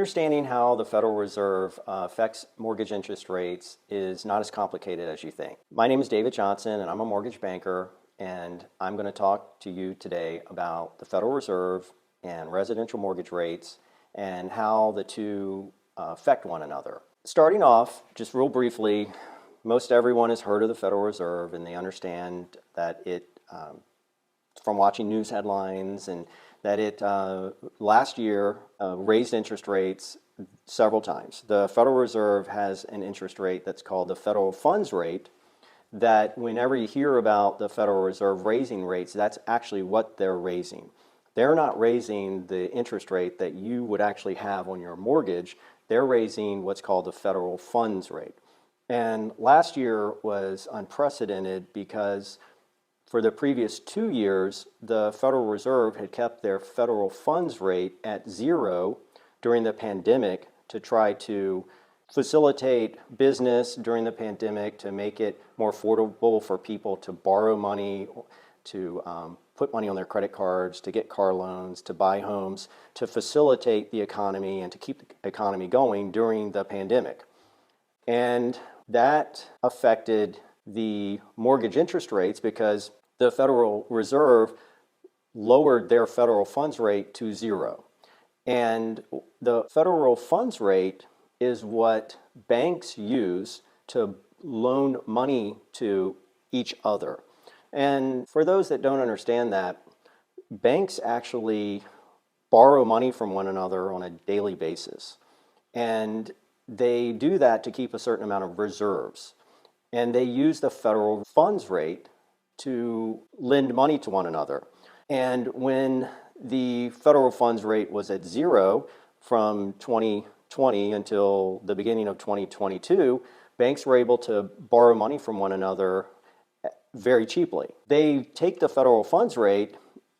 Understanding how the Federal Reserve affects mortgage interest rates is not as complicated as you think. My name is David Johnson, and I'm a mortgage banker, and I'm going to talk to you today about the Federal Reserve and residential mortgage rates and how the two affect one another. Starting off, just real briefly, most everyone has heard of the Federal Reserve, and they understand that it, from watching news headlines, and that it last year raised interest rates several times. The Federal Reserve has an interest rate that's called the federal funds rate, that whenever you hear about the Federal Reserve raising rates, that's actually what they're raising. They're not raising the interest rate that you would actually have on your mortgage. They're raising what's called the federal funds rate. And last year was unprecedented because for the previous 2 years, the Federal Reserve had kept their federal funds rate at zero during the pandemic to try to facilitate business during the pandemic, to make it more affordable for people to borrow money, to put money on their credit cards, to get car loans, to buy homes, to facilitate the economy and to keep the economy going during the pandemic. And that affected the mortgage interest rates because the Federal Reserve lowered their federal funds rate to zero. And the federal funds rate is what banks use to loan money to each other. And for those that don't understand that, banks actually borrow money from one another on a daily basis. And they do that to keep a certain amount of reserves. And they use the federal funds rate to lend money to one another. And when the federal funds rate was at zero from 2020 until the beginning of 2022, banks were able to borrow money from one another very cheaply. They take the federal funds rate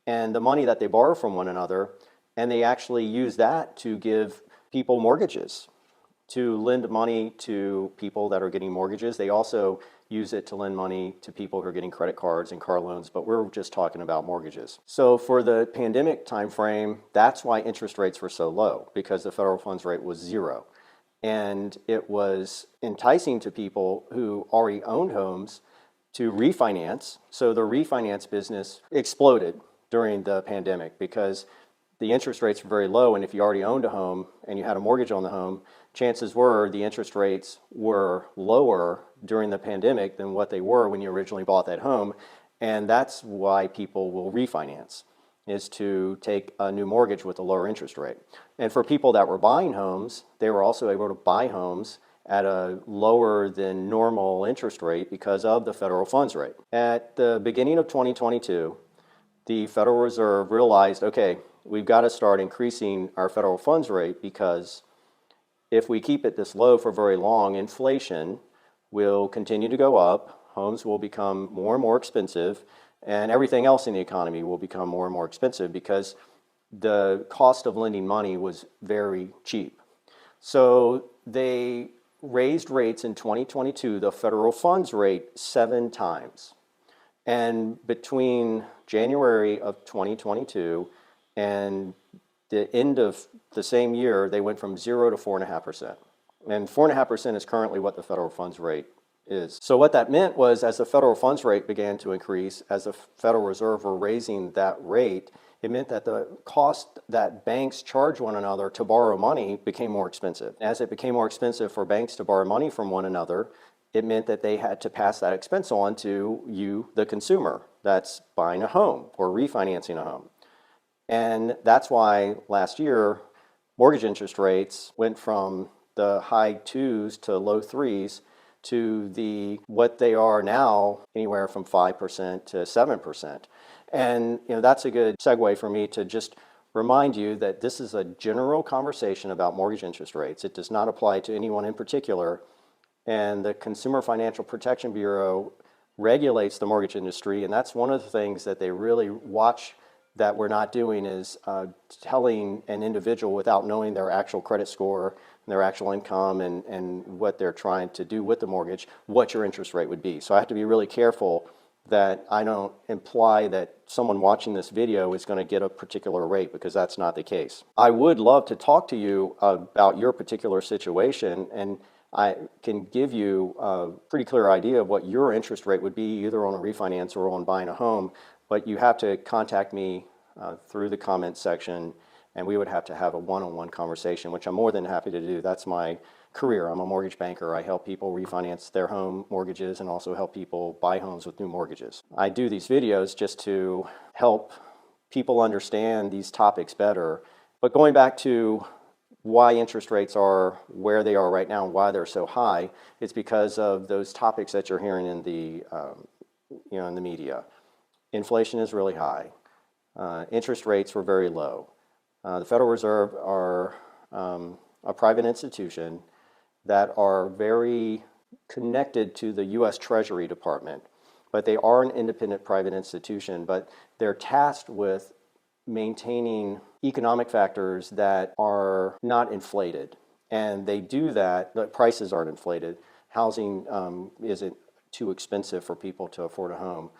and the money that they borrow from one another, and they actually use that to give people mortgages, to lend money to people that are getting mortgages. They also use it to lend money to people who are getting credit cards and car loans, but we're just talking about mortgages. So for the pandemic timeframe, that's why interest rates were so low, because the federal funds rate was zero. And it was enticing to people who already owned homes to refinance. So the refinance business exploded during the pandemic because the interest rates were very low, and if you already owned a home and you had a mortgage on the home, chances were the interest rates were lower during the pandemic than what they were when you originally bought that home. And that's why people will refinance, is to take a new mortgage with a lower interest rate. And for people that were buying homes, they were also able to buy homes at a lower than normal interest rate because of the federal funds rate. At the beginning of 2022, the Federal Reserve realized, okay, we've got to start increasing our federal funds rate, because if we keep it this low for very long, inflation will continue to go up, homes will become more and more expensive, and everything else in the economy will become more and more expensive because the cost of lending money was very cheap. So they raised rates in 2022, the federal funds rate, 7 times. And between January of 2022 and the end of the same year, they went from 0 to 4.5%. And 4.5% is currently what the federal funds rate is. So what that meant was, as the federal funds rate began to increase, as the Federal Reserve were raising that rate, it meant that the cost that banks charge one another to borrow money became more expensive. As it became more expensive for banks to borrow money from one another, it meant that they had to pass that expense on to you, the consumer, that's buying a home or refinancing a home. And that's why last year, mortgage interest rates went from the high 2s to low 3s to what they are now, anywhere from 5% to 7%. And that's a good segue for me to just remind you that this is a general conversation about mortgage interest rates. It does not apply to anyone in particular. And the Consumer Financial Protection Bureau regulates the mortgage industry, and that's one of the things that they really watch that we're not doing, is telling an individual without knowing their actual credit score, their actual income, and what they're trying to do with the mortgage, what your interest rate would be. So I have to be really careful that I don't imply that someone watching this video is going to get a particular rate, because that's not the case. I would love to talk to you about your particular situation, and I can give you a pretty clear idea of what your interest rate would be either on a refinance or on buying a home, but you have to contact me through the comment section, and we would have to have a one-on-one conversation, which I'm more than happy to do. That's my career. I'm a mortgage banker. I help people refinance their home mortgages and also help people buy homes with new mortgages. I do these videos just to help people understand these topics better. But going back to why interest rates are where they are right now and why they're so high, it's because of those topics that you're hearing in the in the media. Inflation is really high. Interest rates were very low. The Federal Reserve are a private institution that are very connected to the U.S. Treasury Department, but they are an independent private institution, but they're tasked with maintaining economic factors that are not inflated. And they do that, the prices aren't inflated. Housing isn't too expensive for people to afford a home.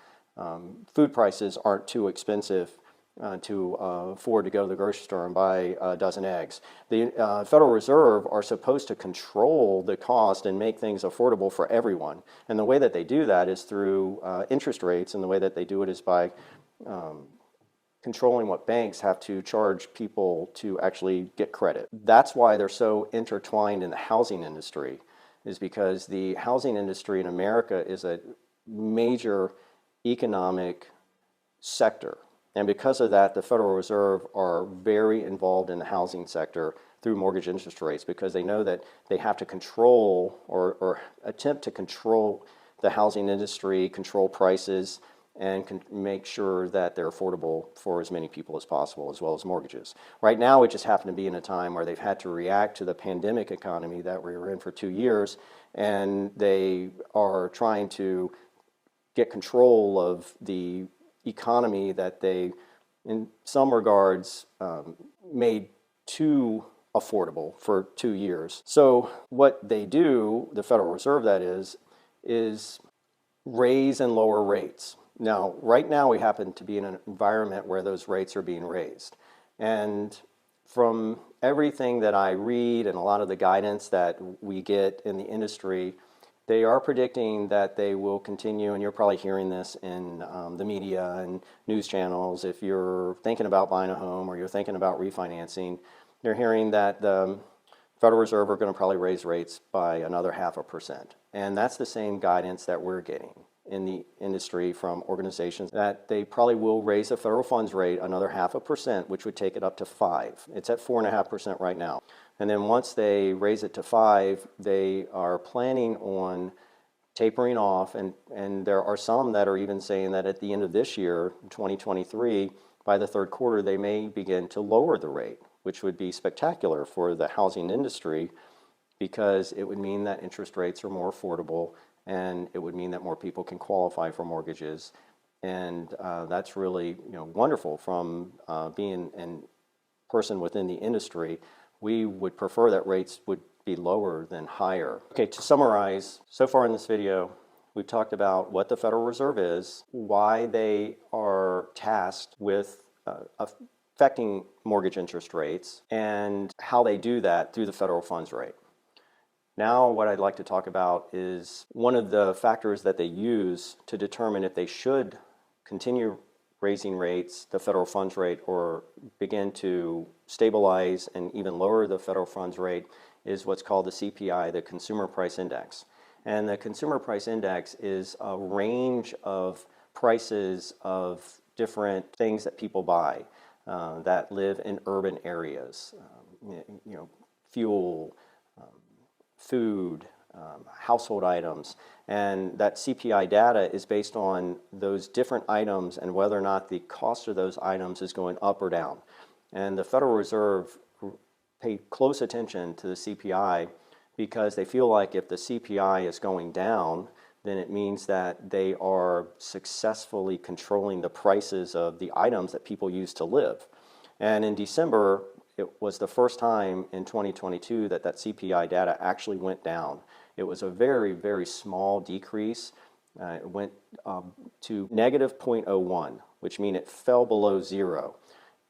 Food prices aren't too expensive to afford to go to the grocery store and buy a dozen eggs. The Federal Reserve are supposed to control the cost and make things affordable for everyone. And the way that they do that is through interest rates, and the way that they do it is by controlling what banks have to charge people to actually get credit. That's why they're so intertwined in the housing industry, is because the housing industry in America is a major economic sector. And because of that, the Federal Reserve are very involved in the housing sector through mortgage interest rates, because they know that they have to control or attempt to control the housing industry, control prices, and make sure that they're affordable for as many people as possible, as well as mortgages. Right now, it just happened to be in a time where they've had to react to the pandemic economy that we were in for 2 years, and they are trying to get control of the economy that they, in some regards, made too affordable for 2 years. So what they do, the Federal Reserve that is raise and lower rates. Now, right now we happen to be in an environment where those rates are being raised. And from everything that I read and a lot of the guidance that we get in the industry, they are predicting that they will continue, and you're probably hearing this in the media and news channels. If you're thinking about buying a home or you're thinking about refinancing, you're hearing that the Federal Reserve are going to probably raise rates by another 0.5%. And that's the same guidance that we're getting in the industry from organizations, that they probably will raise the federal funds rate another 0.5%, which would take it up to 5. It's at 4.5% right now. And then once they raise it to 5, they are planning on tapering off, and there are some that are even saying that at the end of this year, 2023, by the third quarter, they may begin to lower the rate, which would be spectacular for the housing industry, because it would mean that interest rates are more affordable, and it would mean that more people can qualify for mortgages. And that's really wonderful. From being a person within the industry, we would prefer that rates would be lower than higher. Okay, to summarize, so far in this video, we've talked about what the Federal Reserve is, why they are tasked with affecting mortgage interest rates, and how they do that through the federal funds rate. Now, what I'd like to talk about is one of the factors that they use to determine if they should continue raising rates, the federal funds rate, or begin to stabilize and even lower the federal funds rate, is what's called the CPI, the Consumer Price Index. And the Consumer Price Index is a range of prices of different things that people buy that live in urban areas, fuel, food, household items. And that CPI data is based on those different items and whether or not the cost of those items is going up or down. And the Federal Reserve pay close attention to the CPI, because they feel like if the CPI is going down, then it means that they are successfully controlling the prices of the items that people use to live. And in December, it was the first time in 2022 that CPI data actually went down. It was a very, very small decrease, It went to negative 0.01, which means it fell below zero.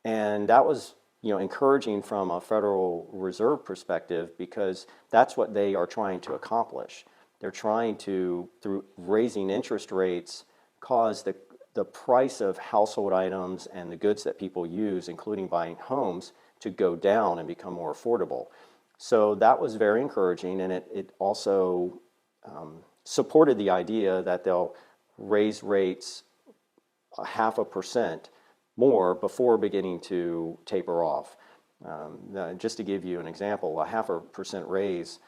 And that was, encouraging from a Federal Reserve perspective, because that's what they are trying to accomplish. They're trying to, through raising interest rates, cause the price of household items and the goods that people use, including buying homes, to go down and become more affordable. So that was very encouraging, and it also supported the idea that they'll raise rates 0.5% more before beginning to taper off. Just to give you an example, 0.5% raise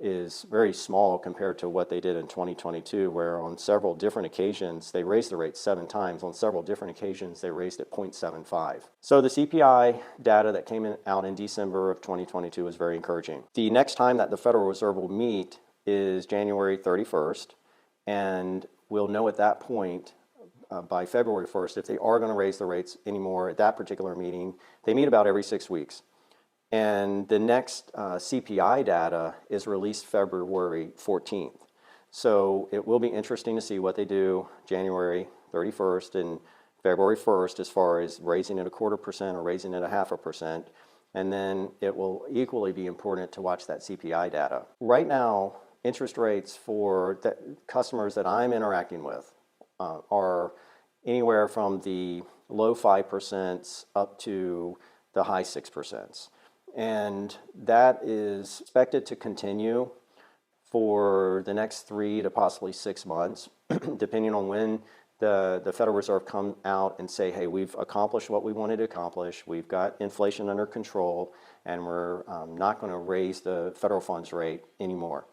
is very small compared to what they did in 2022, where on several different occasions they raised the rate 7 times. On several different occasions they raised it 0.75. So the CPI data that came out in December of 2022 is very encouraging. The next time that the Federal Reserve will meet is January 31st, and we'll know at that point by February 1st if they are going to raise the rates anymore at that particular meeting. They meet about every 6 weeks. And the next CPI data is released February 14th. So it will be interesting to see what they do January 31st and February 1st as far as raising it 0.25% or raising it 0.5%. And then it will equally be important to watch that CPI data. Right now, interest rates for the customers that I'm interacting with are anywhere from the low 5% up to the high 6%. And that is expected to continue for the next 3 to possibly 6 months, depending on when the Federal Reserve come out and say, hey, we've accomplished what we wanted to accomplish, we've got inflation under control, and we're not going to raise the federal funds rate anymore.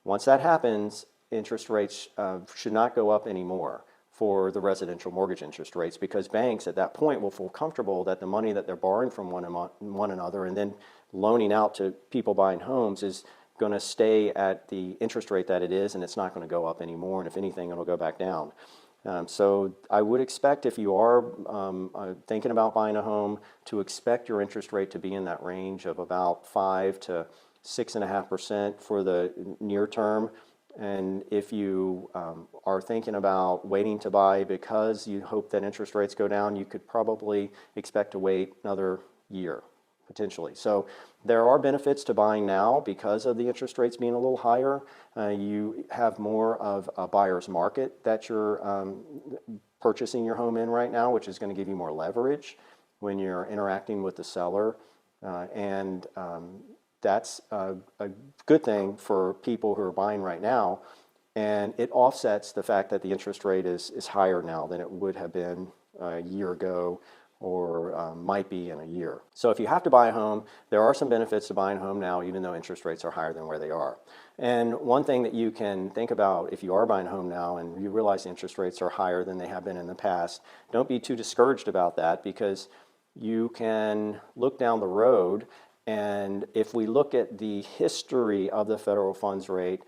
Once that happens, interest rates should not go up anymore for the residential mortgage interest rates, because banks at that point will feel comfortable that the money that they're borrowing from one another and then loaning out to people buying homes is going to stay at the interest rate that it is, and it's not going to go up anymore, and if anything, it'll go back down. So I would expect, if you are thinking about buying a home, to expect your interest rate to be in that range of about 5 to 6.5% for the near term. And if you are thinking about waiting to buy because you hope that interest rates go down, you could probably expect to wait another year, potentially. So there are benefits to buying now because of the interest rates being a little higher. You have more of a buyer's market that you're purchasing your home in right now, which is going to give you more leverage when you're interacting with the seller. That's a good thing for people who are buying right now, and it offsets the fact that the interest rate is higher now than it would have been a year ago, or might be in a year. So if you have to buy a home, there are some benefits to buying a home now, even though interest rates are higher than where they are. And one thing that you can think about if you are buying a home now and you realize the interest rates are higher than they have been in the past, don't be too discouraged about that, because you can look down the road. And if we look at the history of the federal funds rate,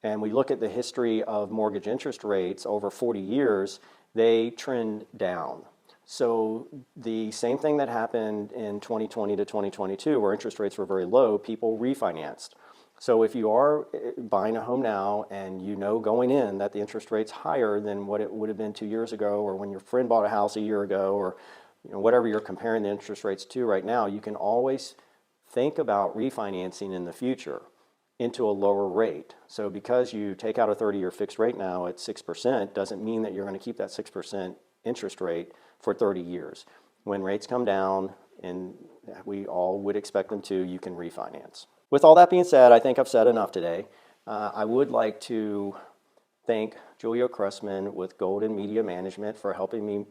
and we look at the history of mortgage interest rates over 40 years, they trend down. So the same thing that happened in 2020 to 2022, where interest rates were very low, people refinanced. So if you are buying a home now and you know going in that the interest rate's higher than what it would have been 2 years ago, or when your friend bought a house a year ago, or whatever you're comparing the interest rates to right now, you can always think about refinancing in the future into a lower rate. So because you take out a 30-year fixed rate now at 6%, doesn't mean that you're going to keep that 6% interest rate for 30 years. When rates come down, and we all would expect them to, you can refinance. With all that being said, I think I've said enough today. I would like to thank Julia Cressman with Golden Media Management for helping me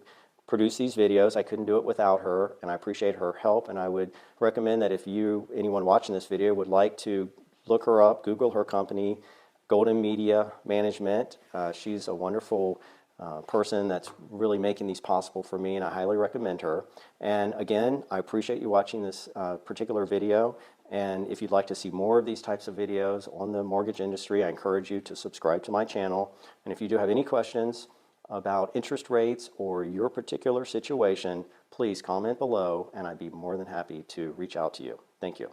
produce these videos. I couldn't do it without her, and I appreciate her help. And I would recommend that if anyone watching this video would like to look her up, Google her company, Golden Media Management. She's a wonderful person that's really making these possible for me, and I highly recommend her. And again, I appreciate you watching this particular video. And if you'd like to see more of these types of videos on the mortgage industry, I encourage you to subscribe to my channel. And if you do have any questions about interest rates or your particular situation, please comment below, and I'd be more than happy to reach out to you. Thank you.